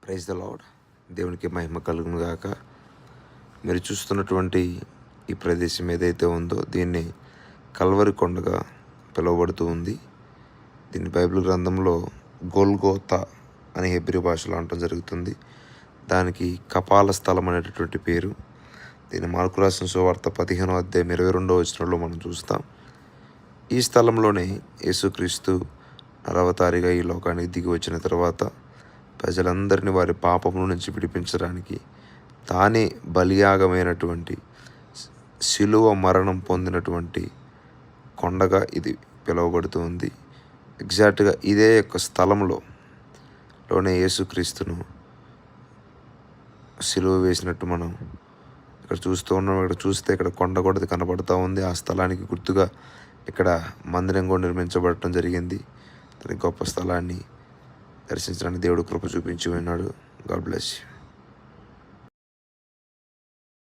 Praise the lord. దేవునికి మహిమ కలుగును గాక. మీరు చూస్తున్నటువంటి ఈ ప్రదేశం ఏదైతే ఉందో దీన్ని కల్వరి కొండగా పిలువబడుతూ ఉంది. దీన్ని బైబిల్ గ్రంథంలో గోల్గోతా అని హెబ్రీ భాషలో అనటం జరుగుతుంది. దానికి కపాల స్థలం అనేటటువంటి పేరు. దీన్ని మార్కు రాసిన సువార్త 15వ అధ్యాయం 22వ వచనంలో మనం చూస్తాం. ఈ స్థలంలోనే యేసుక్రీస్తు నరవతారిగా ఈ లోకానికి దిగి వచ్చిన తర్వాత ప్రజలందరినీ వారి పాపముల నుంచి విడిపించడానికి తానే బలియాగమైనటువంటి శిలువ మరణం పొందినటువంటి కొండగా ఇది పిలువబడుతూ ఉంది. ఎగ్జాక్ట్గా ఇదే యొక్క స్థలంలోనే యేసుక్రీస్తును శిలువ వేసినట్టు మనం ఇక్కడ చూస్తూ ఉన్నాం. ఇక్కడ చూస్తే ఇక్కడ కొండ కూడా కనబడుతూ ఉంది. ఆ స్థలానికి గుర్తుగా ఇక్కడ మందిరం కూడా నిర్మించబడటం జరిగింది. గొప్ప స్థలాన్ని దర్శించడానికి దేవుడు కృప చూపించి ఉన్నాడు. God bless you.